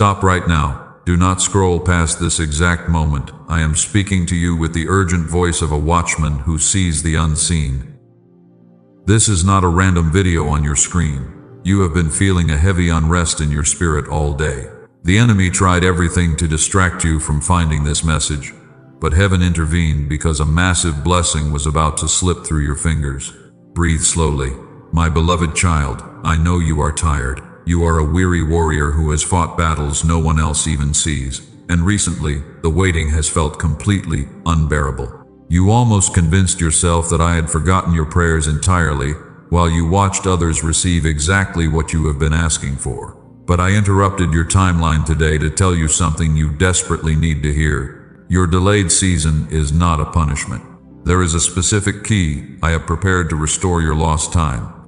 Stop right now. Do not scroll past this exact moment. I am speaking to you with the urgent voice of a watchman who sees the unseen. This is not a random video on your screen. You have been feeling a heavy unrest in your spirit all day. The enemy tried everything to distract you from finding this message, but heaven intervened because a massive blessing was about to slip through your fingers. Breathe slowly. My beloved child, I know you are tired. You are a weary warrior who has fought battles no one else even sees, and recently, the waiting has felt completely unbearable. You almost convinced yourself that I had forgotten your prayers entirely, while you watched others receive exactly what you have been asking for. But I interrupted your timeline today to tell you something you desperately need to hear. Your delayed season is not a punishment. There is a specific key I have prepared to restore your lost time.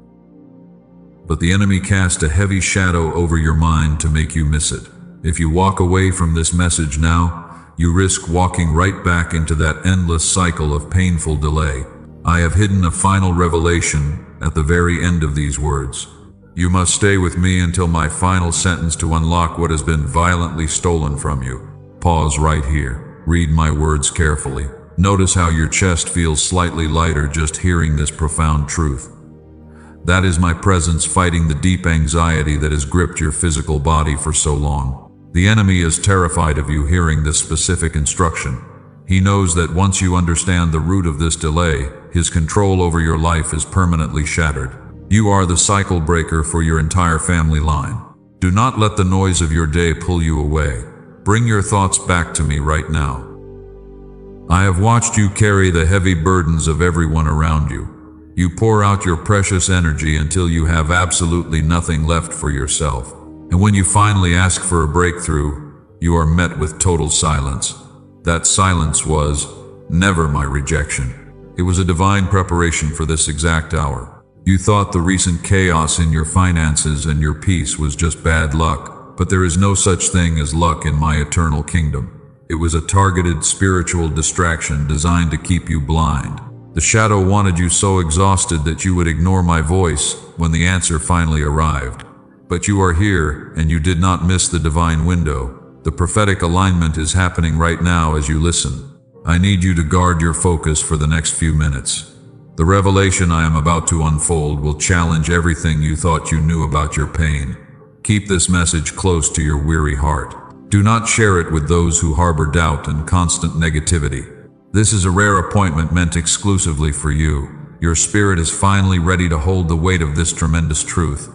But the enemy cast a heavy shadow over your mind to make you miss it. If you walk away from this message now, you risk walking right back into that endless cycle of painful delay. I have hidden a final revelation at the very end of these words. You must stay with me until my final sentence to unlock what has been violently stolen from you. Pause right here. Read my words carefully. Notice how your chest feels slightly lighter just hearing this profound truth. That is my presence fighting the deep anxiety that has gripped your physical body for so long. The enemy is terrified of you hearing this specific instruction. He knows that once you understand the root of this delay, his control over your life is permanently shattered. You are the cycle breaker for your entire family line. Do not let the noise of your day pull you away. Bring your thoughts back to me right now. I have watched you carry the heavy burdens of everyone around you. You pour out your precious energy until you have absolutely nothing left for yourself. And when you finally ask for a breakthrough, you are met with total silence. That silence was never my rejection. It was a divine preparation for this exact hour. You thought the recent chaos in your finances and your peace was just bad luck, but there is no such thing as luck in my eternal kingdom. It was a targeted spiritual distraction designed to keep you blind. The shadow wanted you so exhausted that you would ignore my voice when the answer finally arrived. But you are here, and you did not miss the divine window. The prophetic alignment is happening right now as you listen. I need you to guard your focus for the next few minutes. The revelation I am about to unfold will challenge everything you thought you knew about your pain. Keep this message close to your weary heart. Do not share it with those who harbor doubt and constant negativity. This is a rare appointment meant exclusively for you. Your spirit is finally ready to hold the weight of this tremendous truth.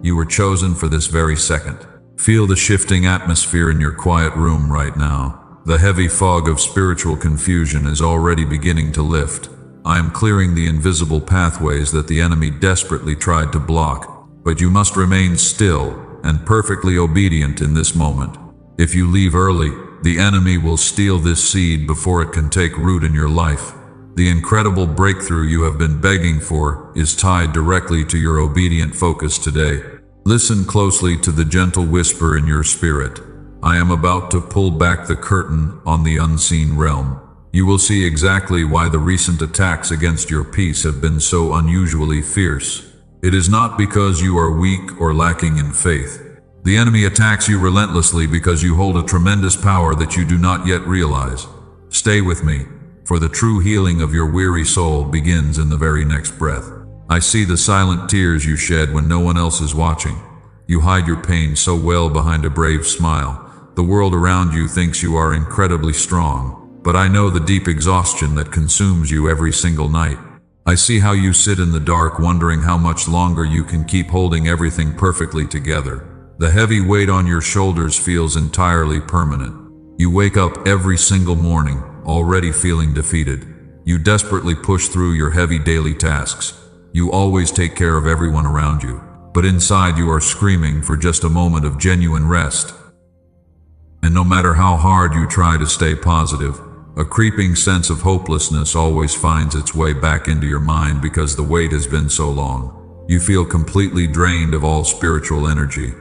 You were chosen for this very second. Feel the shifting atmosphere in your quiet room right now. The heavy fog of spiritual confusion is already beginning to lift. I am clearing the invisible pathways that the enemy desperately tried to block, but you must remain still and perfectly obedient in this moment. If you leave early, the enemy will steal this seed before it can take root in your life. The incredible breakthrough you have been begging for is tied directly to your obedient focus today. Listen closely to the gentle whisper in your spirit. I am about to pull back the curtain on the unseen realm. You will see exactly why the recent attacks against your peace have been so unusually fierce. It is not because you are weak or lacking in faith. The enemy attacks you relentlessly because you hold a tremendous power that you do not yet realize. Stay with me, for the true healing of your weary soul begins in the very next breath. I see the silent tears you shed when no one else is watching. You hide your pain so well behind a brave smile. The world around you thinks you are incredibly strong. But I know the deep exhaustion that consumes you every single night. I see how you sit in the dark wondering how much longer you can keep holding everything perfectly together. The heavy weight on your shoulders feels entirely permanent. You wake up every single morning, already feeling defeated. You desperately push through your heavy daily tasks. You always take care of everyone around you. But inside you are screaming for just a moment of genuine rest. And no matter how hard you try to stay positive, a creeping sense of hopelessness always finds its way back into your mind because the wait has been so long. You feel completely drained of all spiritual energy.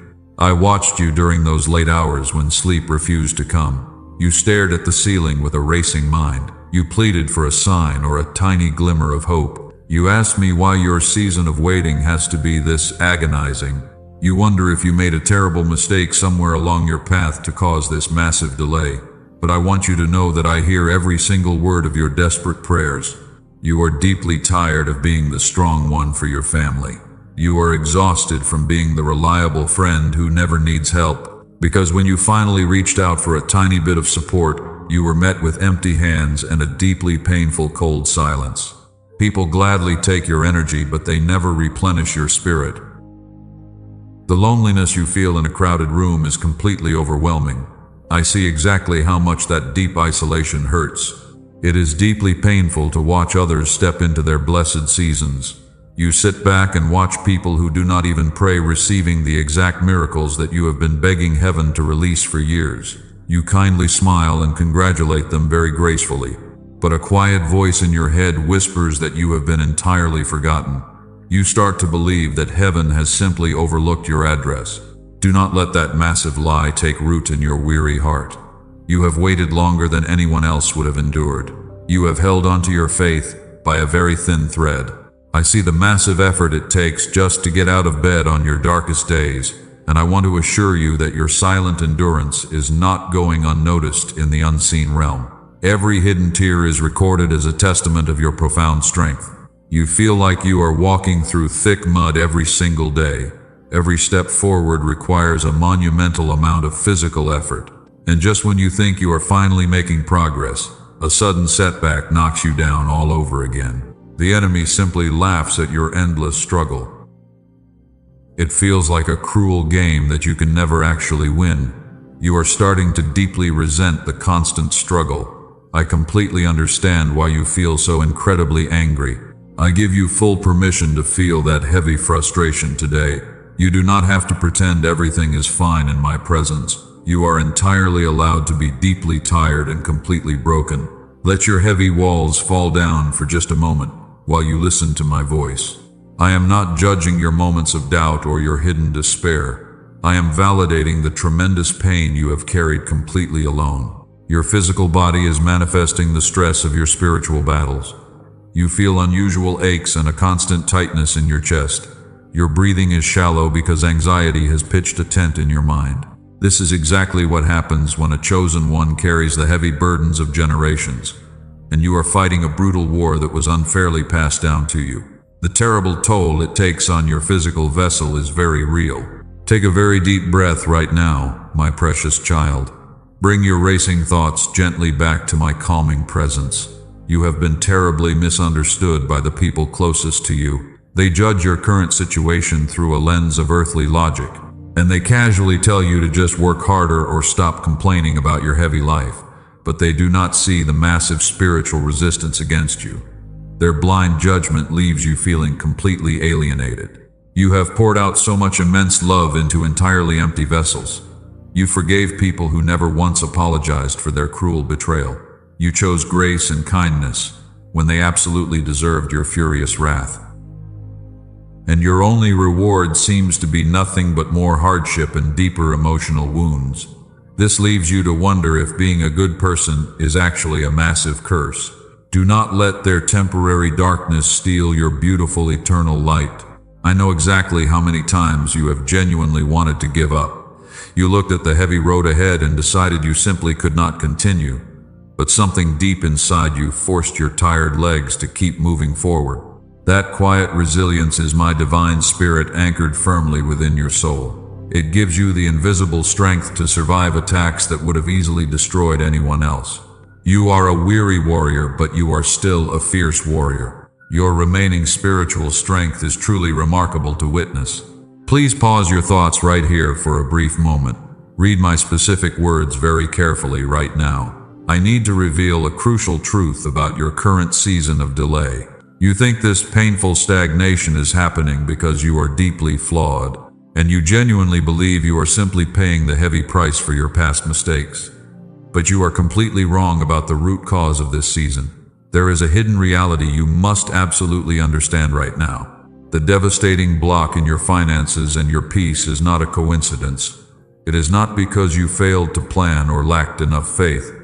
I watched you during those late hours when sleep refused to come. You stared at the ceiling with a racing mind. You pleaded for a sign or a tiny glimmer of hope. You asked me why your season of waiting has to be this agonizing. You wonder if you made a terrible mistake somewhere along your path to cause this massive delay. But I want you to know that I hear every single word of your desperate prayers. You are deeply tired of being the strong one for your family. You are exhausted from being the reliable friend who never needs help. Because when you finally reached out for a tiny bit of support, you were met with empty hands and a deeply painful cold silence. People gladly take your energy, but they never replenish your spirit. The loneliness you feel in a crowded room is completely overwhelming. I see exactly how much that deep isolation hurts. It is deeply painful to watch others step into their blessed seasons. You sit back and watch people who do not even pray receiving the exact miracles that you have been begging heaven to release for years. You kindly smile and congratulate them very gracefully, but a quiet voice in your head whispers that you have been entirely forgotten. You start to believe that heaven has simply overlooked your address. Do not let that massive lie take root in your weary heart. You have waited longer than anyone else would have endured. You have held onto your faith by a very thin thread. I see the massive effort it takes just to get out of bed on your darkest days, and I want to assure you that your silent endurance is not going unnoticed in the unseen realm. Every hidden tear is recorded as a testament of your profound strength. You feel like you are walking through thick mud every single day. Every step forward requires a monumental amount of physical effort. And just when you think you are finally making progress, a sudden setback knocks you down all over again. The enemy simply laughs at your endless struggle. It feels like a cruel game that you can never actually win. You are starting to deeply resent the constant struggle. I completely understand why you feel so incredibly angry. I give you full permission to feel that heavy frustration today. You do not have to pretend everything is fine in my presence. You are entirely allowed to be deeply tired and completely broken. Let your heavy walls fall down for just a moment while you listen to my voice. I am not judging your moments of doubt or your hidden despair. I am validating the tremendous pain you have carried completely alone. Your physical body is manifesting the stress of your spiritual battles. You feel unusual aches and a constant tightness in your chest. Your breathing is shallow because anxiety has pitched a tent in your mind. This is exactly what happens when a chosen one carries the heavy burdens of generations, and you are fighting a brutal war that was unfairly passed down to you. The terrible toll it takes on your physical vessel is very real. Take a very deep breath right now, my precious child. Bring your racing thoughts gently back to my calming presence. You have been terribly misunderstood by the people closest to you. They judge your current situation through a lens of earthly logic, and they casually tell you to just work harder or stop complaining about your heavy life, but they do not see the massive spiritual resistance against you. Their blind judgment leaves you feeling completely alienated. You have poured out so much immense love into entirely empty vessels. You forgave people who never once apologized for their cruel betrayal. You chose grace and kindness when they absolutely deserved your furious wrath. And your only reward seems to be nothing but more hardship and deeper emotional wounds. This leaves you to wonder if being a good person is actually a massive curse. Do not let their temporary darkness steal your beautiful eternal light. I know exactly how many times you have genuinely wanted to give up. You looked at the heavy road ahead and decided you simply could not continue. But something deep inside you forced your tired legs to keep moving forward. That quiet resilience is my divine spirit anchored firmly within your soul. It gives you the invisible strength to survive attacks that would have easily destroyed anyone else. You are a weary warrior, but you are still a fierce warrior. Your remaining spiritual strength is truly remarkable to witness. Please pause your thoughts right here for a brief moment. Read my specific words very carefully right now. I need to reveal a crucial truth about your current season of delay. You think this painful stagnation is happening because you are deeply flawed, and you genuinely believe you are simply paying the heavy price for your past mistakes. But you are completely wrong about the root cause of this season. There is a hidden reality you must absolutely understand right now. The devastating block in your finances and your peace is not a coincidence. It is not because you failed to plan or lacked enough faith.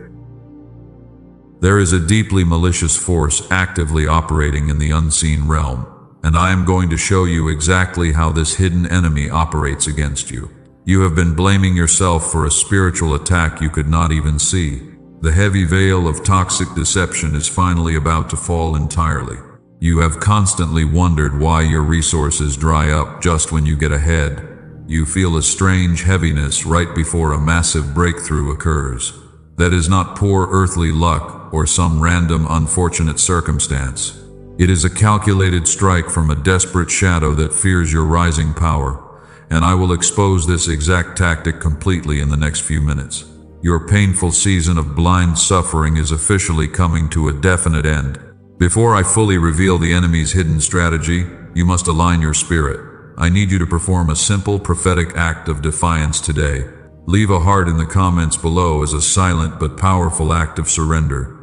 There is a deeply malicious force actively operating in the unseen realm, and I am going to show you exactly how this hidden enemy operates against you. You have been blaming yourself for a spiritual attack you could not even see. The heavy veil of toxic deception is finally about to fall entirely. You have constantly wondered why your resources dry up just when you get ahead. You feel a strange heaviness right before a massive breakthrough occurs. That is not poor earthly luck or some random unfortunate circumstance. It is a calculated strike from a desperate shadow that fears your rising power, and I will expose this exact tactic completely in the next few minutes. Your painful season of blind suffering is officially coming to a definite end. Before I fully reveal the enemy's hidden strategy, you must align your spirit. I need you to perform a simple prophetic act of defiance today. Leave a heart in the comments below as a silent but powerful act of surrender.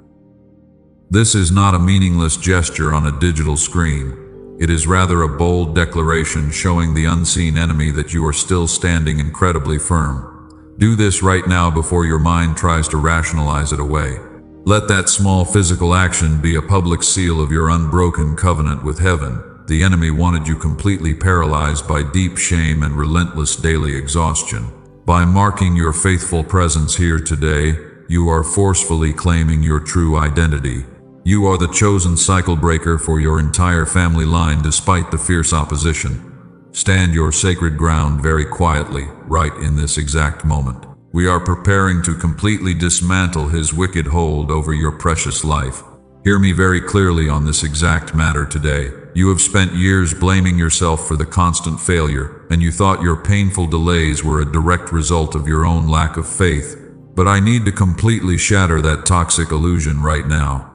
This is not a meaningless gesture on a digital screen. It is rather a bold declaration showing the unseen enemy that you are still standing incredibly firm. Do this right now before your mind tries to rationalize it away. Let that small physical action be a public seal of your unbroken covenant with heaven. The enemy wanted you completely paralyzed by deep shame and relentless daily exhaustion. By marking your faithful presence here today, you are forcefully claiming your true identity. You are the chosen cycle breaker for your entire family line despite the fierce opposition. Stand your sacred ground very quietly, right in this exact moment. We are preparing to completely dismantle his wicked hold over your precious life. Hear me very clearly on this exact matter today. You have spent years blaming yourself for the constant failure, and you thought your painful delays were a direct result of your own lack of faith. But I need to completely shatter that toxic illusion right now.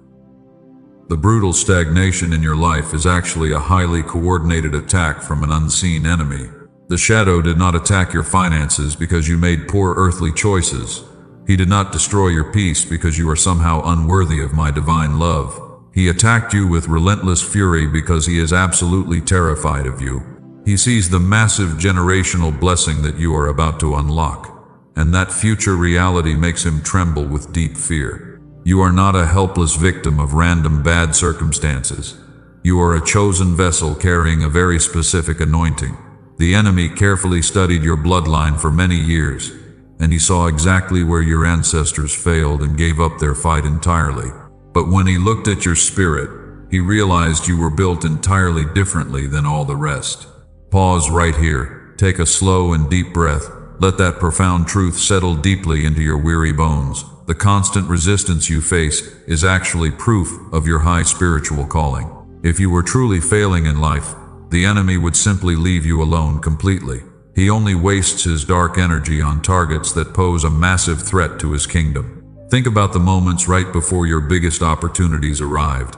The brutal stagnation in your life is actually a highly coordinated attack from an unseen enemy. The shadow did not attack your finances because you made poor earthly choices. He did not destroy your peace because you are somehow unworthy of my divine love. He attacked you with relentless fury because he is absolutely terrified of you. He sees the massive generational blessing that you are about to unlock, and that future reality makes him tremble with deep fear. You are not a helpless victim of random bad circumstances. You are a chosen vessel carrying a very specific anointing. The enemy carefully studied your bloodline for many years, and he saw exactly where your ancestors failed and gave up their fight entirely. But when he looked at your spirit, he realized you were built entirely differently than all the rest. Pause right here. Take a slow and deep breath. Let that profound truth settle deeply into your weary bones. The constant resistance you face is actually proof of your high spiritual calling. If you were truly failing in life, the enemy would simply leave you alone completely. He only wastes his dark energy on targets that pose a massive threat to his kingdom. Think about the moments right before your biggest opportunities arrived.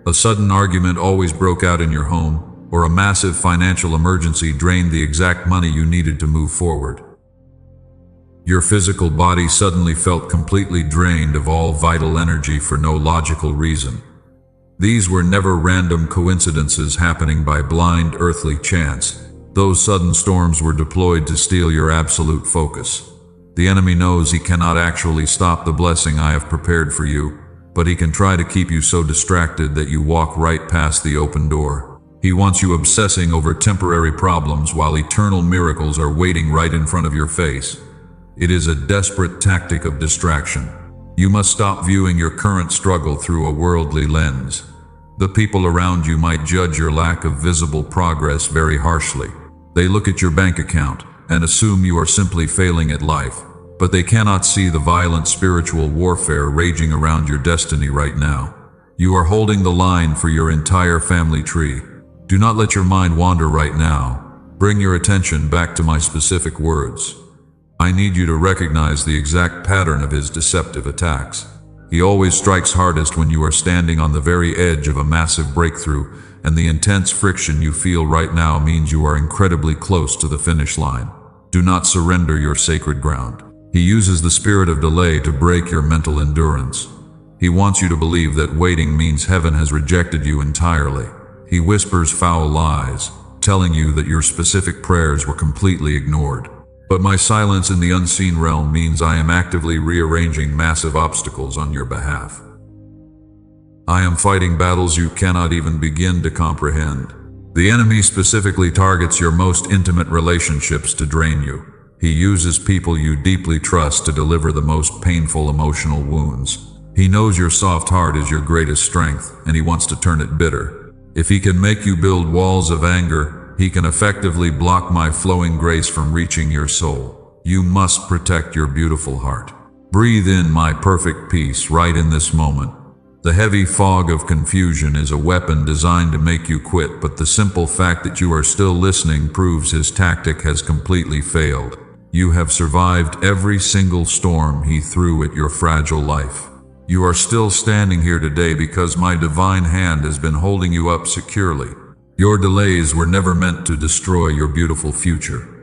A sudden argument always broke out in your home, or a massive financial emergency drained the exact money you needed to move forward. Your physical body suddenly felt completely drained of all vital energy for no logical reason. These were never random coincidences happening by blind earthly chance. Those sudden storms were deployed to steal your absolute focus. The enemy knows he cannot actually stop the blessing I have prepared for you, but he can try to keep you so distracted that you walk right past the open door. He wants you obsessing over temporary problems while eternal miracles are waiting right in front of your face. It is a desperate tactic of distraction. You must stop viewing your current struggle through a worldly lens. The people around you might judge your lack of visible progress very harshly. They look at your bank account and assume you are simply failing at life, but they cannot see the violent spiritual warfare raging around your destiny right now. You are holding the line for your entire family tree. Do not let your mind wander right now. Bring your attention back to my specific words. I need you to recognize the exact pattern of his deceptive attacks. He always strikes hardest when you are standing on the very edge of a massive breakthrough, and the intense friction you feel right now means you are incredibly close to the finish line. Do not surrender your sacred ground. He uses the spirit of delay to break your mental endurance. He wants you to believe that waiting means heaven has rejected you entirely. He whispers foul lies, telling you that your specific prayers were completely ignored. But my silence in the unseen realm means I am actively rearranging massive obstacles on your behalf. I am fighting battles you cannot even begin to comprehend. The enemy specifically targets your most intimate relationships to drain you. He uses people you deeply trust to deliver the most painful emotional wounds. He knows your soft heart is your greatest strength, and he wants to turn it bitter. If he can make you build walls of anger, he can effectively block my flowing grace from reaching your soul. You must protect your beautiful heart. Breathe in my perfect peace right in this moment. The heavy fog of confusion is a weapon designed to make you quit, but the simple fact that you are still listening proves his tactic has completely failed. You have survived every single storm he threw at your fragile life. You are still standing here today because my divine hand has been holding you up securely. Your delays were never meant to destroy your beautiful future.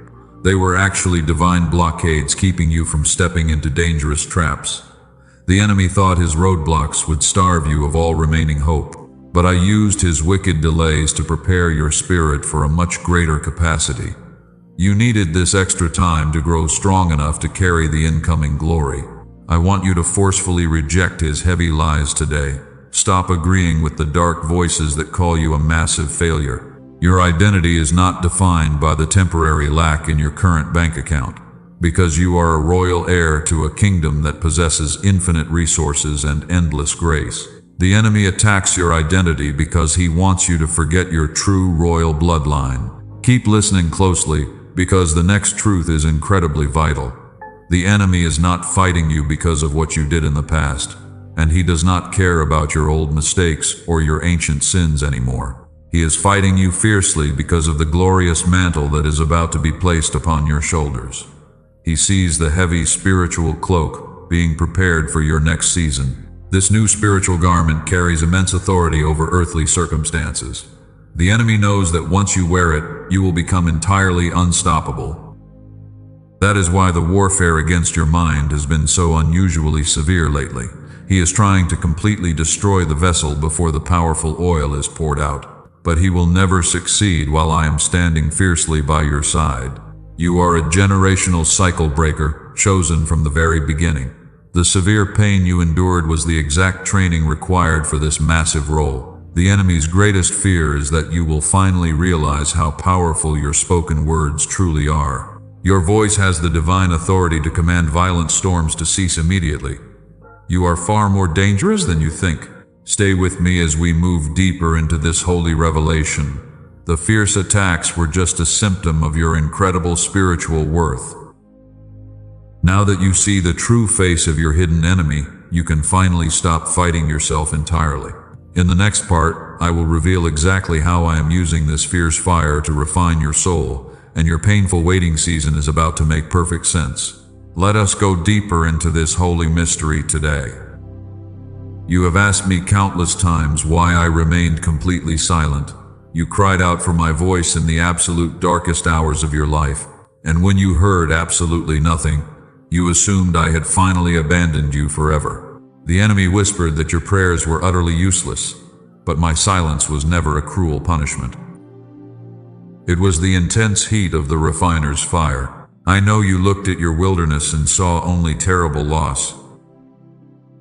They were actually divine blockades keeping you from stepping into dangerous traps. The enemy thought his roadblocks would starve you of all remaining hope, but I used his wicked delays to prepare your spirit for a much greater capacity. You needed this extra time to grow strong enough to carry the incoming glory. I want you to forcefully reject his heavy lies today. Stop agreeing with the dark voices that call you a massive failure. Your identity is not defined by the temporary lack in your current bank account, because you are a royal heir to a kingdom that possesses infinite resources and endless grace. The enemy attacks your identity because he wants you to forget your true royal bloodline. Keep listening closely, because the next truth is incredibly vital. The enemy is not fighting you because of what you did in the past, and he does not care about your old mistakes or your ancient sins anymore. He is fighting you fiercely because of the glorious mantle that is about to be placed upon your shoulders. He sees the heavy spiritual cloak being prepared for your next season. This new spiritual garment carries immense authority over earthly circumstances. The enemy knows that once you wear it, you will become entirely unstoppable. That is why the warfare against your mind has been so unusually severe lately. He is trying to completely destroy the vessel before the powerful oil is poured out. But he will never succeed while I am standing fiercely by your side. You are a generational cycle breaker, chosen from the very beginning. The severe pain you endured was the exact training required for this massive role. The enemy's greatest fear is that you will finally realize how powerful your spoken words truly are. Your voice has the divine authority to command violent storms to cease immediately. You are far more dangerous than you think. Stay with me as we move deeper into this holy revelation. The fierce attacks were just a symptom of your incredible spiritual worth. Now that you see the true face of your hidden enemy, you can finally stop fighting yourself entirely. In the next part, I will reveal exactly how I am using this fierce fire to refine your soul, and your painful waiting season is about to make perfect sense. Let us go deeper into this holy mystery today. You have asked me countless times why I remained completely silent. You cried out for my voice in the absolute darkest hours of your life, and when you heard absolutely nothing, you assumed I had finally abandoned you forever. The enemy whispered that your prayers were utterly useless, but my silence was never a cruel punishment. It was the intense heat of the refiner's fire. I know you looked at your wilderness and saw only terrible loss.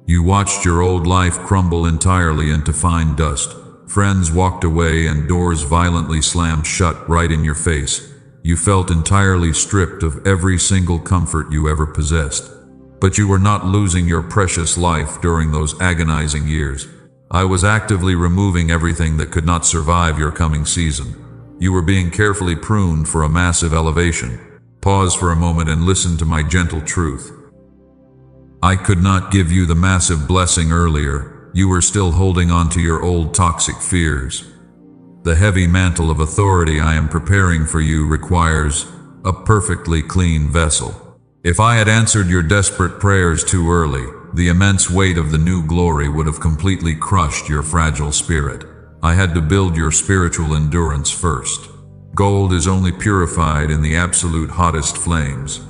You watched your old life crumble entirely into fine dust. Friends walked away and doors violently slammed shut right in your face. You felt entirely stripped of every single comfort you ever possessed. But you were not losing your precious life during those agonizing years. I was actively removing everything that could not survive your coming season. You were being carefully pruned for a massive elevation. Pause for a moment and listen to my gentle truth. I could not give you the massive blessing earlier. You were still holding on to your old toxic fears. The heavy mantle of authority I am preparing for you requires a perfectly clean vessel. If I had answered your desperate prayers too early, the immense weight of the new glory would have completely crushed your fragile spirit. I had to build your spiritual endurance first. Gold is only purified in the absolute hottest flames.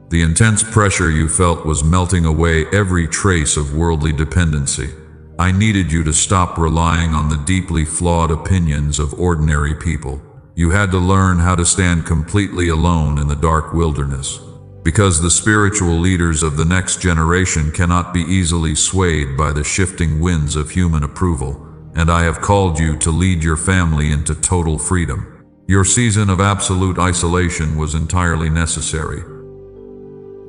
The intense pressure you felt was melting away every trace of worldly dependency. I needed you to stop relying on the deeply flawed opinions of ordinary people. You had to learn how to stand completely alone in the dark wilderness. Because the spiritual leaders of the next generation cannot be easily swayed by the shifting winds of human approval. and I have called you to lead your family into total freedom. Your season of absolute isolation was entirely necessary.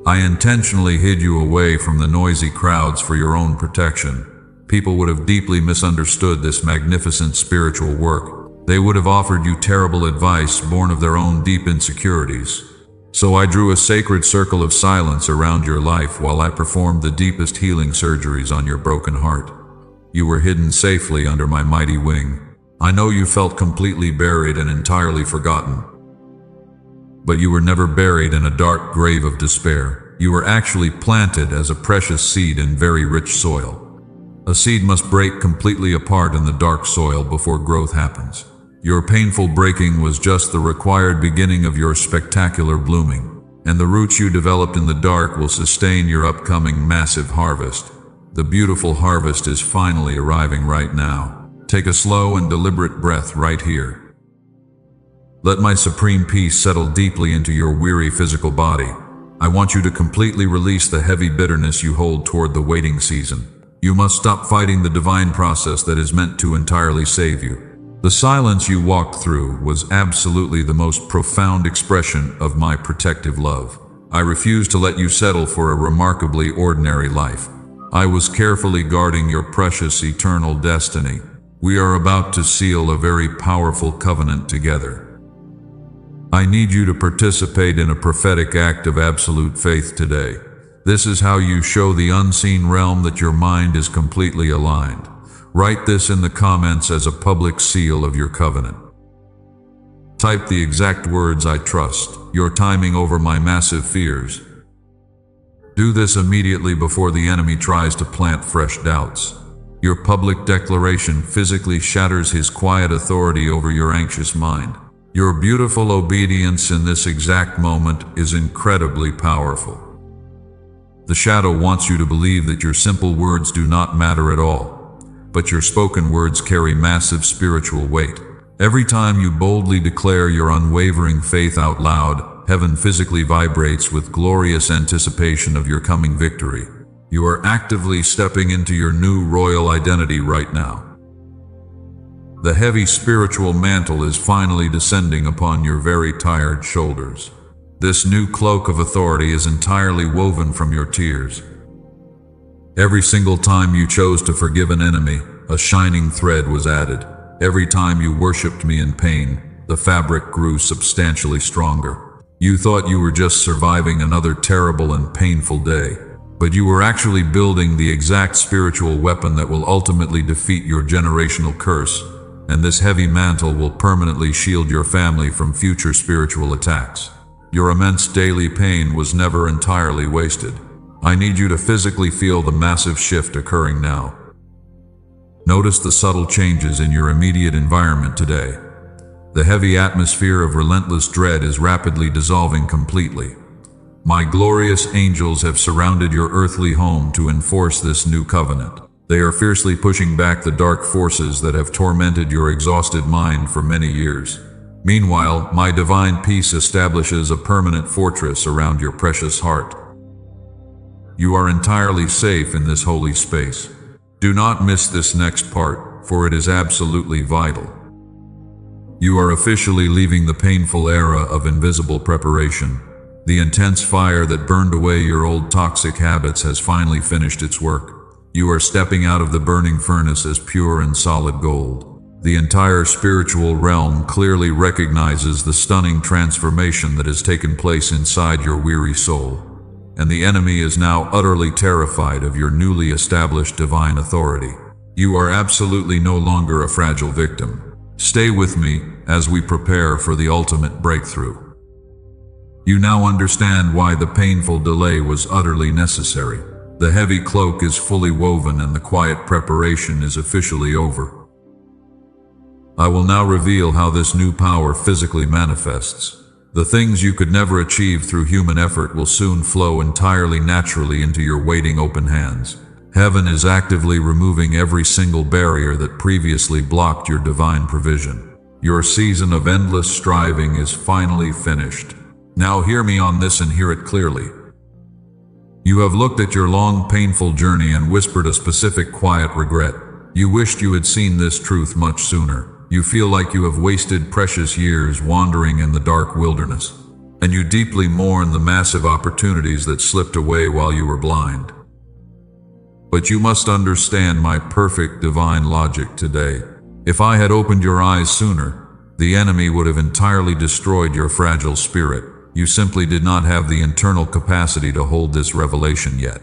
I intentionally hid you away from the noisy crowds for your own protection. People would have deeply misunderstood this magnificent spiritual work. They would have offered you terrible advice born of their own deep insecurities. So I drew a sacred circle of silence around your life while I performed the deepest healing surgeries on your broken heart. You were hidden safely under my mighty wing. I know you felt completely buried and entirely forgotten. But you were never buried in a dark grave of despair. You were actually planted as a precious seed in very rich soil. A seed must break completely apart in the dark soil before growth happens. Your painful breaking was just the required beginning of your spectacular blooming, and the roots you developed in the dark will sustain your upcoming massive harvest. The beautiful harvest is finally arriving right now. Take a slow and deliberate breath right here. Let my supreme peace settle deeply into your weary physical body. I want you to completely release the heavy bitterness you hold toward the waiting season. You must stop fighting the divine process that is meant to entirely save you. The silence you walked through was absolutely the most profound expression of my protective love. I refuse to let you settle for a remarkably ordinary life. I was carefully guarding your precious eternal destiny. We are about to seal a very powerful covenant together. I need you to participate in a prophetic act of absolute faith today. This is how you show the unseen realm that your mind is completely aligned. Write this in the comments as a public seal of your covenant. Type the exact words I trust, your timing over my massive fears. Do this immediately before the enemy tries to plant fresh doubts. Your public declaration physically shatters his quiet authority over your anxious mind. Your beautiful obedience in this exact moment is incredibly powerful. The shadow wants you to believe that your simple words do not matter at all, but your spoken words carry massive spiritual weight. Every time you boldly declare your unwavering faith out loud, heaven physically vibrates with glorious anticipation of your coming victory. You are actively stepping into your new royal identity right now. The heavy spiritual mantle is finally descending upon your very tired shoulders. This new cloak of authority is entirely woven from your tears. Every single time you chose to forgive an enemy, a shining thread was added. Every time you worshipped me in pain, the fabric grew substantially stronger. You thought you were just surviving another terrible and painful day, but you were actually building the exact spiritual weapon that will ultimately defeat your generational curse, and this heavy mantle will permanently shield your family from future spiritual attacks. Your immense daily pain was never entirely wasted. I need you to physically feel the massive shift occurring now. Notice the subtle changes in your immediate environment today. The heavy atmosphere of relentless dread is rapidly dissolving completely. My glorious angels have surrounded your earthly home to enforce this new covenant. They are fiercely pushing back the dark forces that have tormented your exhausted mind for many years. Meanwhile, my divine peace establishes a permanent fortress around your precious heart. You are entirely safe in this holy space. Do not miss this next part, for it is absolutely vital. You are officially leaving the painful era of invisible preparation. The intense fire that burned away your old toxic habits has finally finished its work. You are stepping out of the burning furnace as pure and solid gold. The entire spiritual realm clearly recognizes the stunning transformation that has taken place inside your weary soul, and the enemy is now utterly terrified of your newly established divine authority. You are absolutely no longer a fragile victim. Stay with me as we prepare for the ultimate breakthrough. You now understand why the painful delay was utterly necessary. The heavy cloak is fully woven and the quiet preparation is officially over. I will now reveal how this new power physically manifests. The things you could never achieve through human effort will soon flow entirely naturally into your waiting open hands. Heaven is actively removing every single barrier that previously blocked your divine provision. Your season of endless striving is finally finished. Now hear me on this and hear it clearly. You have looked at your long, painful journey and whispered a specific quiet regret. You wished you had seen this truth much sooner. You feel like you have wasted precious years wandering in the dark wilderness, and you deeply mourn the massive opportunities that slipped away while you were blind. But you must understand my perfect divine logic today. If I had opened your eyes sooner, the enemy would have entirely destroyed your fragile spirit. You simply did not have the internal capacity to hold this revelation yet.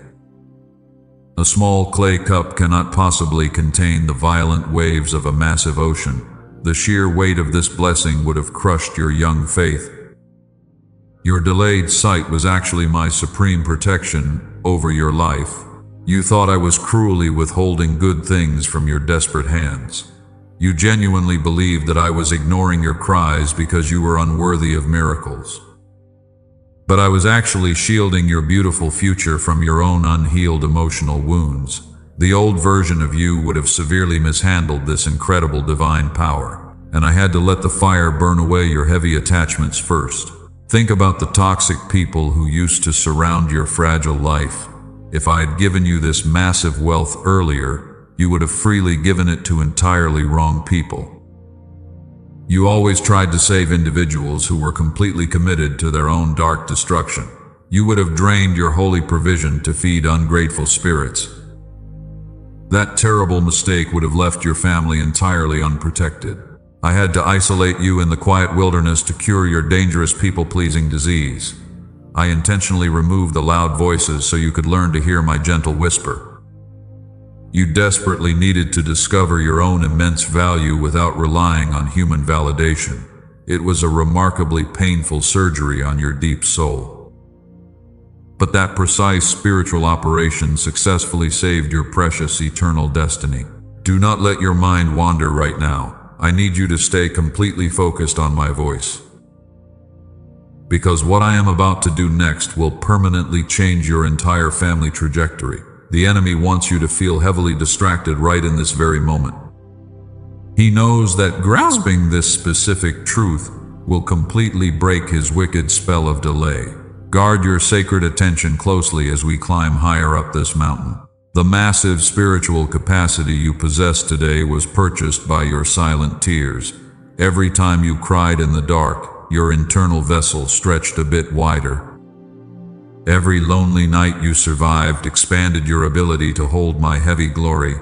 A small clay cup cannot possibly contain the violent waves of a massive ocean. The sheer weight of this blessing would have crushed your young faith. Your delayed sight was actually my supreme protection over your life. You thought I was cruelly withholding good things from your desperate hands. You genuinely believed that I was ignoring your cries because you were unworthy of miracles. But I was actually shielding your beautiful future from your own unhealed emotional wounds. The old version of you would have severely mishandled this incredible divine power, and I had to let the fire burn away your heavy attachments first. Think about the toxic people who used to surround your fragile life. If I had given you this massive wealth earlier, you would have freely given it to entirely wrong people. You always tried to save individuals who were completely committed to their own dark destruction. You would have drained your holy provision to feed ungrateful spirits. That terrible mistake would have left your family entirely unprotected. I had to isolate you in the quiet wilderness to cure your dangerous people-pleasing disease. I intentionally removed the loud voices so you could learn to hear my gentle whisper. You desperately needed to discover your own immense value without relying on human validation. It was a remarkably painful surgery on your deep soul. But that precise spiritual operation successfully saved your precious eternal destiny. Do not let your mind wander right now. I need you to stay completely focused on my voice. Because what I am about to do next will permanently change your entire family trajectory. The enemy wants you to feel heavily distracted right in this very moment. He knows that grasping this specific truth will completely break his wicked spell of delay. Guard your sacred attention closely as we climb higher up this mountain. The massive spiritual capacity you possess today was purchased by your silent tears. Every time you cried in the dark, your internal vessel stretched a bit wider. Every lonely night you survived expanded your ability to hold my heavy glory.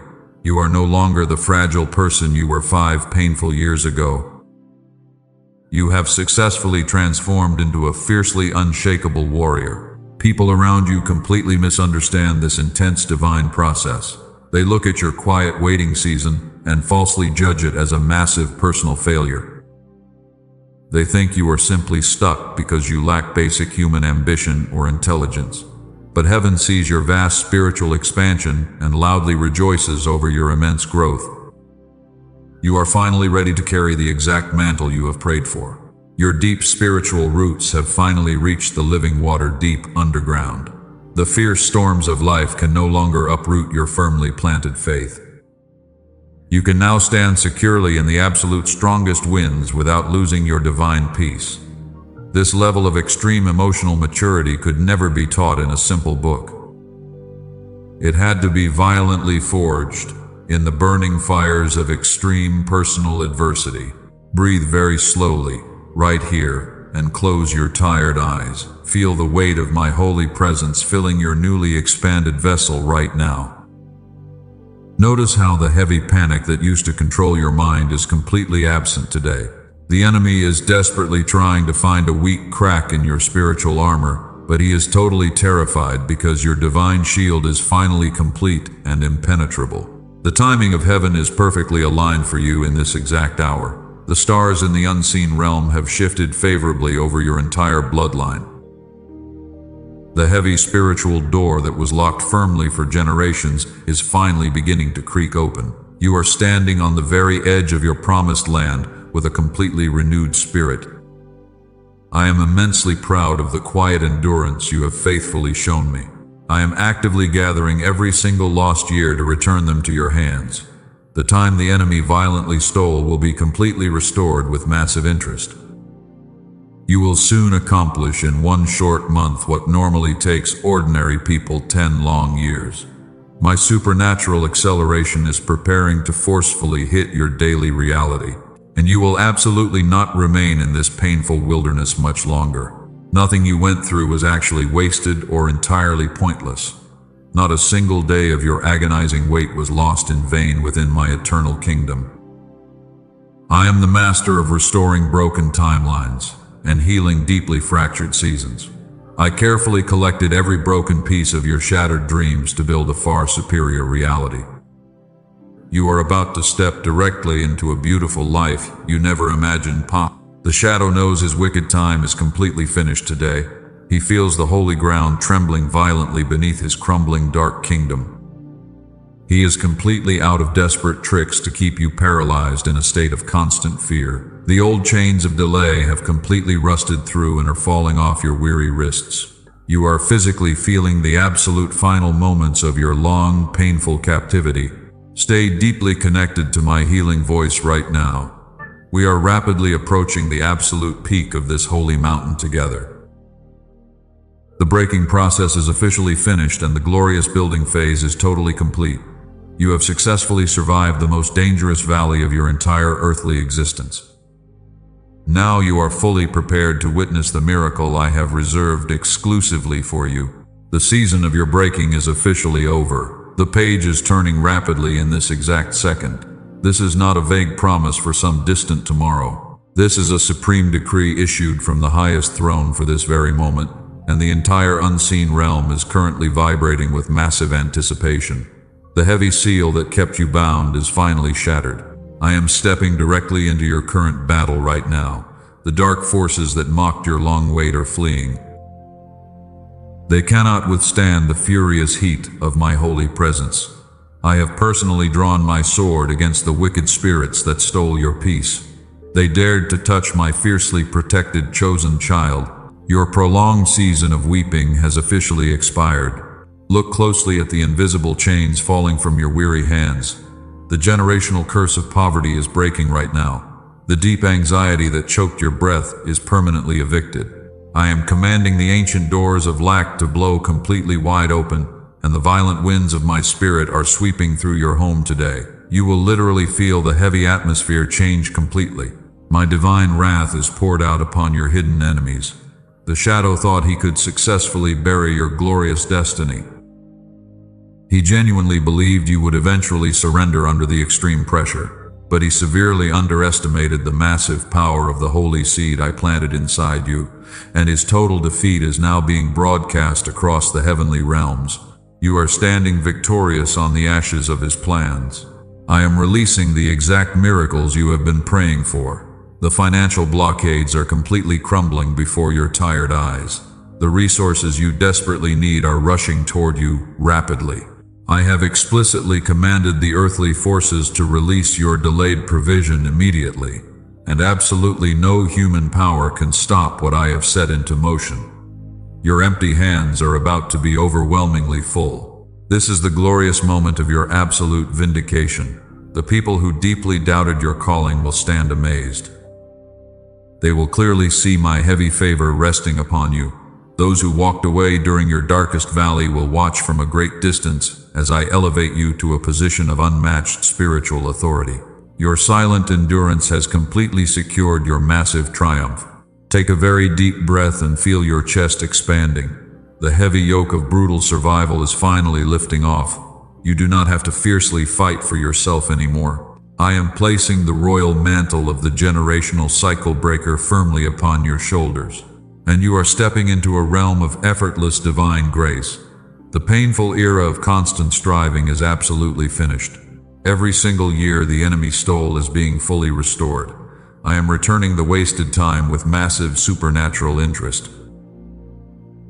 You are no longer the fragile person you were 5 painful years ago. You have successfully transformed into a fiercely unshakable warrior. People around you completely misunderstand this intense divine process. They look at your quiet waiting season and falsely judge it as a massive personal failure. They think you are simply stuck because you lack basic human ambition or intelligence. But heaven sees your vast spiritual expansion and loudly rejoices over your immense growth. You are finally ready to carry the exact mantle you have prayed for. Your deep spiritual roots have finally reached the living water deep underground. The fierce storms of life can no longer uproot your firmly planted faith. You can now stand securely in the absolute strongest winds without losing your divine peace. This level of extreme emotional maturity could never be taught in a simple book. It had to be violently forged in the burning fires of extreme personal adversity. Breathe very slowly, right here, and close your tired eyes. Feel the weight of my holy presence filling your newly expanded vessel right now. Notice how the heavy panic that used to control your mind is completely absent today. The enemy is desperately trying to find a weak crack in your spiritual armor, but he is totally terrified because your divine shield is finally complete and impenetrable. The timing of heaven is perfectly aligned for you in this exact hour. The stars in the unseen realm have shifted favorably over your entire bloodline. The heavy spiritual door that was locked firmly for generations is finally beginning to creak open. You are standing on the very edge of your promised land with a completely renewed spirit. I am immensely proud of the quiet endurance you have faithfully shown me. I am actively gathering every single lost year to return them to your hands. The time the enemy violently stole will be completely restored with massive interest. You will soon accomplish in one short month what normally takes ordinary people 10 long years. My supernatural acceleration is preparing to forcefully hit your daily reality, and you will absolutely not remain in this painful wilderness much longer. Nothing you went through was actually wasted or entirely pointless. Not a single day of your agonizing wait was lost in vain within my eternal kingdom. I am the master of restoring broken timelines and healing deeply fractured seasons. I carefully collected every broken piece of your shattered dreams to build a far superior reality. You are about to step directly into a beautiful life you never imagined possible. The shadow knows his wicked time is completely finished today. He feels the holy ground trembling violently beneath his crumbling dark kingdom. He is completely out of desperate tricks to keep you paralyzed in a state of constant fear. The old chains of delay have completely rusted through and are falling off your weary wrists. You are physically feeling the absolute final moments of your long, painful captivity. Stay deeply connected to my healing voice right now. We are rapidly approaching the absolute peak of this holy mountain together. The breaking process is officially finished and the glorious building phase is totally complete. You have successfully survived the most dangerous valley of your entire earthly existence. Now you are fully prepared to witness the miracle I have reserved exclusively for you. The season of your breaking is officially over. The page is turning rapidly in this exact second. This is not a vague promise for some distant tomorrow. This is a supreme decree issued from the highest throne for this very moment, and the entire unseen realm is currently vibrating with massive anticipation. The heavy seal that kept you bound is finally shattered. I am stepping directly into your current battle right now. The dark forces that mocked your long wait are fleeing. They cannot withstand the furious heat of my holy presence. I have personally drawn my sword against the wicked spirits that stole your peace. They dared to touch my fiercely protected chosen child. Your prolonged season of weeping has officially expired. Look closely at the invisible chains falling from your weary hands. The generational curse of poverty is breaking right now. The deep anxiety that choked your breath is permanently evicted. I am commanding the ancient doors of lack to blow completely wide open, and the violent winds of my spirit are sweeping through your home today. You will literally feel the heavy atmosphere change completely. My divine wrath is poured out upon your hidden enemies. The shadow thought he could successfully bury your glorious destiny. He genuinely believed you would eventually surrender under the extreme pressure, but he severely underestimated the massive power of the holy seed I planted inside you, and his total defeat is now being broadcast across the heavenly realms. You are standing victorious on the ashes of his plans. I am releasing the exact miracles you have been praying for. The financial blockades are completely crumbling before your tired eyes. The resources you desperately need are rushing toward you rapidly. I have explicitly commanded the earthly forces to release your delayed provision immediately, and absolutely no human power can stop what I have set into motion. Your empty hands are about to be overwhelmingly full. This is the glorious moment of your absolute vindication. The people who deeply doubted your calling will stand amazed. They will clearly see my heavy favor resting upon you. Those who walked away during your darkest valley will watch from a great distance as I elevate you to a position of unmatched spiritual authority. Your silent endurance has completely secured your massive triumph. Take a very deep breath and feel your chest expanding. The heavy yoke of brutal survival is finally lifting off. You do not have to fiercely fight for yourself anymore. I am placing the royal mantle of the generational cycle breaker firmly upon your shoulders, and you are stepping into a realm of effortless divine grace. The painful era of constant striving is absolutely finished. Every single year the enemy stole is being fully restored. I am returning the wasted time with massive supernatural interest.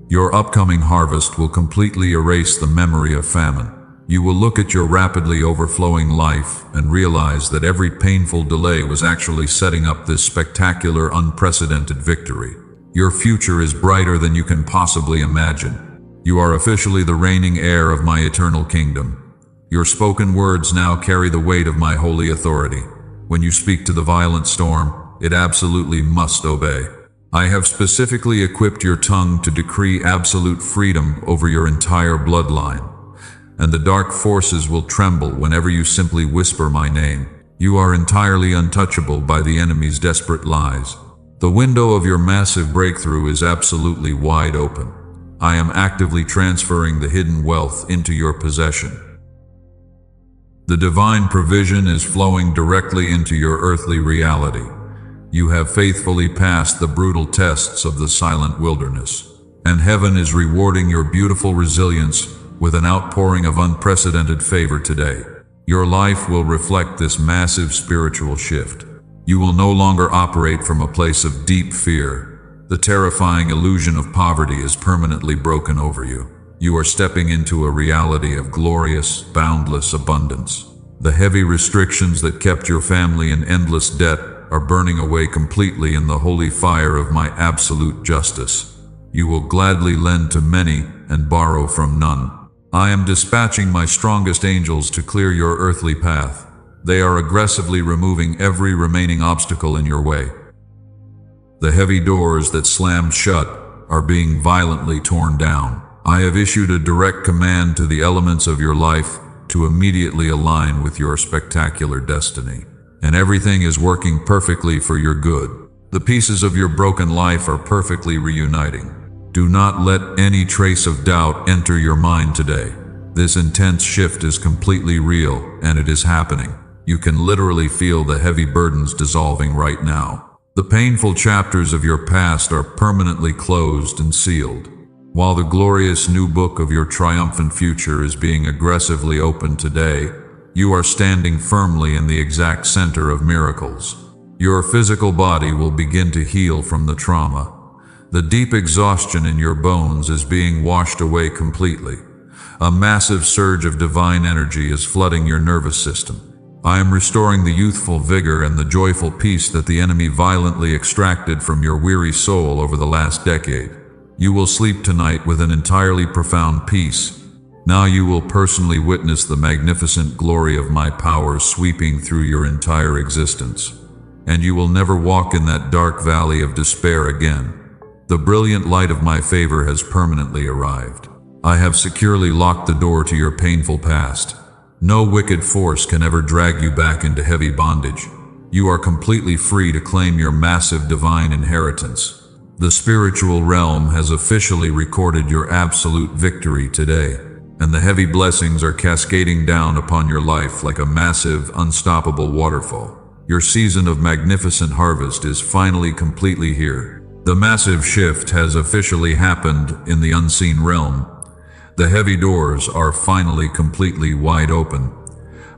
Your upcoming harvest will completely erase the memory of famine. You will look at your rapidly overflowing life and realize that every painful delay was actually setting up this spectacular, unprecedented victory. Your future is brighter than you can possibly imagine. You are officially the reigning heir of my eternal kingdom. Your spoken words now carry the weight of my holy authority. When you speak to the violent storm, it absolutely must obey. I have specifically equipped your tongue to decree absolute freedom over your entire bloodline. and the dark forces will tremble whenever you simply whisper my name. You are entirely untouchable by the enemy's desperate lies. The window of your massive breakthrough is absolutely wide open. I am actively transferring the hidden wealth into your possession. The divine provision is flowing directly into your earthly reality. You have faithfully passed the brutal tests of the silent wilderness, and heaven is rewarding your beautiful resilience with an outpouring of unprecedented favor today. Your life will reflect this massive spiritual shift. You will no longer operate from a place of deep fear. The terrifying illusion of poverty is permanently broken over you. You are stepping into a reality of glorious, boundless abundance. The heavy restrictions that kept your family in endless debt are burning away completely in the holy fire of my absolute justice. You will gladly lend to many and borrow from none. I am dispatching my strongest angels to clear your earthly path. They are aggressively removing every remaining obstacle in your way. The heavy doors that slammed shut are being violently torn down. I have issued a direct command to the elements of your life to immediately align with your spectacular destiny. And everything is working perfectly for your good. The pieces of your broken life are perfectly reuniting. Do not let any trace of doubt enter your mind today. This intense shift is completely real, and it is happening. You can literally feel the heavy burdens dissolving right now. The painful chapters of your past are permanently closed and sealed, while the glorious new book of your triumphant future is being aggressively opened today. You are standing firmly in the exact center of miracles. Your physical body will begin to heal from the trauma. The deep exhaustion in your bones is being washed away completely. A massive surge of divine energy is flooding your nervous system. I am restoring the youthful vigor and the joyful peace that the enemy violently extracted from your weary soul over the last decade. You will sleep tonight with an entirely profound peace. Now you will personally witness the magnificent glory of my power sweeping through your entire existence. And you will never walk in that dark valley of despair again. The brilliant light of my favor has permanently arrived. I have securely locked the door to your painful past. No wicked force can ever drag you back into heavy bondage. You are completely free to claim your massive divine inheritance. The spiritual realm has officially recorded your absolute victory today, and the heavy blessings are cascading down upon your life like a massive, unstoppable waterfall. Your season of magnificent harvest is finally completely here. The massive shift has officially happened in the unseen realm. The heavy doors are finally completely wide open.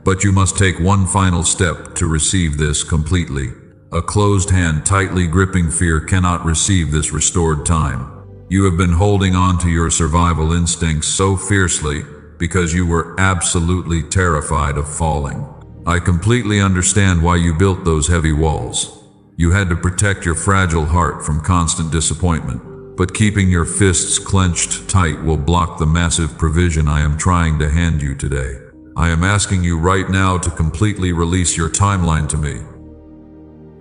But you must take one final step to receive this completely. A closed hand tightly gripping fear cannot receive this restored time. You have been holding on to your survival instincts so fiercely because you were absolutely terrified of falling. I completely understand why you built those heavy walls. You had to protect your fragile heart from constant disappointment, but keeping your fists clenched tight will block the massive provision I am trying to hand you today. I am asking you right now to completely release your timeline to me.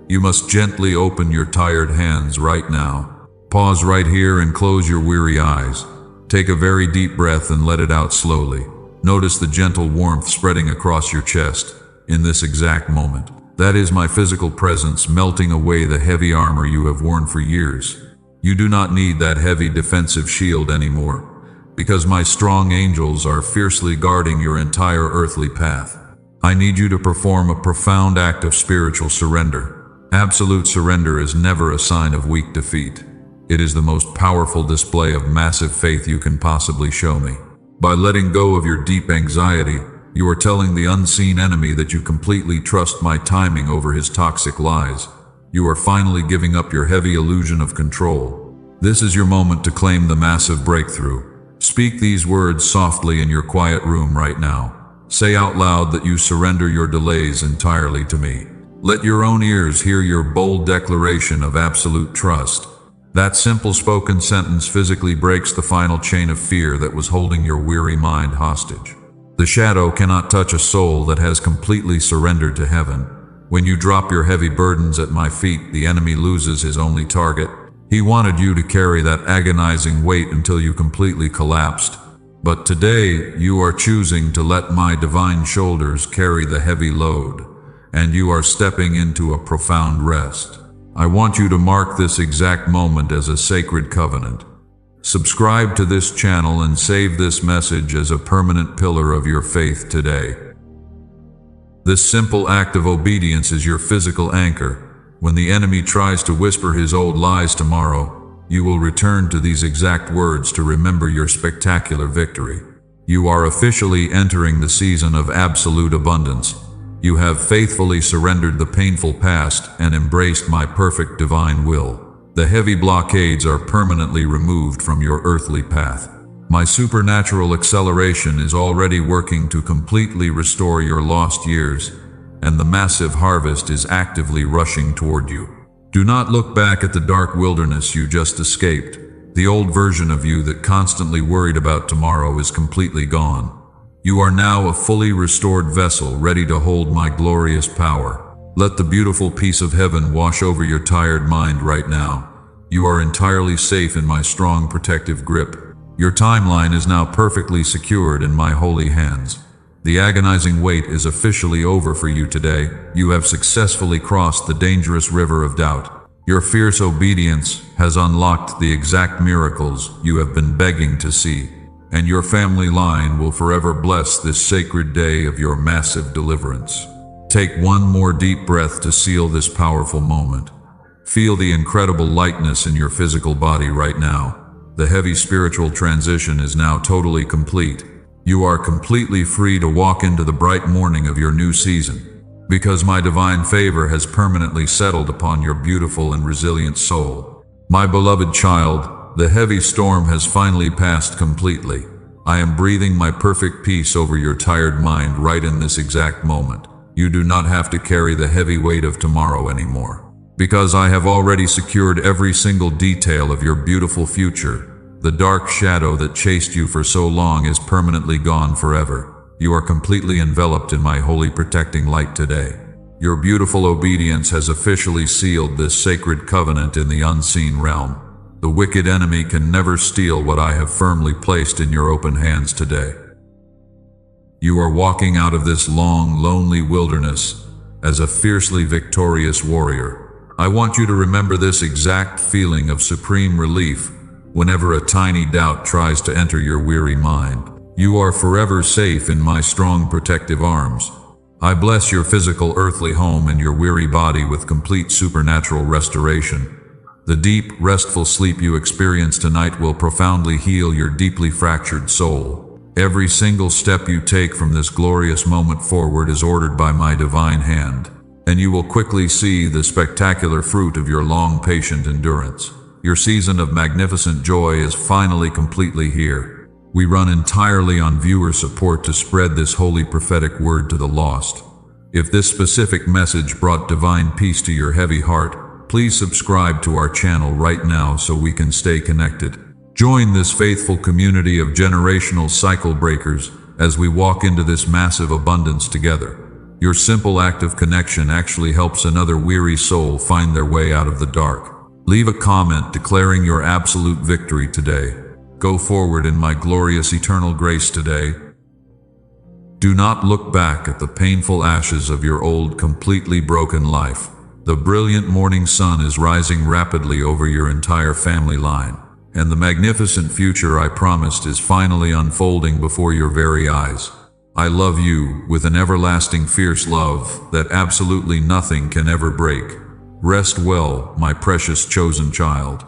You must gently open your tired hands right now. Pause right here and close your weary eyes. Take a very deep breath and let it out slowly. Notice the gentle warmth spreading across your chest in this exact moment. That is my physical presence melting away the heavy armor you have worn for years. You do not need that heavy defensive shield anymore, because my strong angels are fiercely guarding your entire earthly path. I need you to perform a profound act of spiritual surrender. Absolute surrender is never a sign of weak defeat. It is the most powerful display of massive faith you can possibly show me. By letting go of your deep anxiety, you are telling the unseen enemy that you completely trust my timing over his toxic lies. You are finally giving up your heavy illusion of control. This is your moment to claim the massive breakthrough. Speak these words softly in your quiet room right now. Say out loud that you surrender your delays entirely to me. Let your own ears hear your bold declaration of absolute trust. That simple spoken sentence physically breaks the final chain of fear that was holding your weary mind hostage. The shadow cannot touch a soul that has completely surrendered to heaven. When you drop your heavy burdens at my feet, the enemy loses his only target. He wanted you to carry that agonizing weight until you completely collapsed. But today you are choosing to let my divine shoulders carry the heavy load, and you are stepping into a profound rest. I want you to mark this exact moment as a sacred covenant. Subscribe to this channel and save this message as a permanent pillar of your faith today. This simple act of obedience is your physical anchor. When the enemy tries to whisper his old lies tomorrow, you will return to these exact words to remember your spectacular victory. You are officially entering the season of absolute abundance. You have faithfully surrendered the painful past and embraced my perfect divine will. The heavy blockades are permanently removed from your earthly path. My supernatural acceleration is already working to completely restore your lost years, and the massive harvest is actively rushing toward you. Do not look back at the dark wilderness you just escaped. The old version of you that constantly worried about tomorrow is completely gone. You are now a fully restored vessel ready to hold my glorious power. Let the beautiful peace of heaven wash over your tired mind right now. You are entirely safe in my strong protective grip. Your timeline is now perfectly secured in my holy hands. The agonizing wait is officially over for you today. You have successfully crossed the dangerous river of doubt. Your fierce obedience has unlocked the exact miracles you have been begging to see, and your family line will forever bless this sacred day of your massive deliverance. Take one more deep breath to seal this powerful moment. Feel the incredible lightness in your physical body right now. The heavy spiritual transition is now totally complete. You are completely free to walk into the bright morning of your new season, because my divine favor has permanently settled upon your beautiful and resilient soul. My beloved child, the heavy storm has finally passed completely. I am breathing my perfect peace over your tired mind right in this exact moment. You do not have to carry the heavy weight of tomorrow anymore, because I have already secured every single detail of your beautiful future. The dark shadow that chased you for so long is permanently gone forever. You are completely enveloped in my holy protecting light today. Your beautiful obedience has officially sealed this sacred covenant in the unseen realm. The wicked enemy can never steal what I have firmly placed in your open hands today. You are walking out of this long, lonely wilderness as a fiercely victorious warrior. I want you to remember this exact feeling of supreme relief whenever a tiny doubt tries to enter your weary mind. You are forever safe in my strong protective arms. I bless your physical earthly home and your weary body with complete supernatural restoration. The deep, restful sleep you experience tonight will profoundly heal your deeply fractured soul. Every single step you take from this glorious moment forward is ordered by my divine hand, and you will quickly see the spectacular fruit of your long, patient endurance. Your season of magnificent joy is finally completely here. We run entirely on viewer support to spread this holy prophetic word to the lost. If this specific message brought divine peace to your heavy heart, please subscribe to our channel right now so we can stay connected. Join this faithful community of generational cycle breakers as we walk into this massive abundance together. Your simple act of connection actually helps another weary soul find their way out of the dark. Leave a comment declaring your absolute victory today. Go forward in my glorious eternal grace today. Do not look back at the painful ashes of your old, completely broken life. The brilliant morning sun is rising rapidly over your entire family line, and the magnificent future I promised is finally unfolding before your very eyes. I love you with an everlasting fierce love that absolutely nothing can ever break. Rest well, my precious chosen child.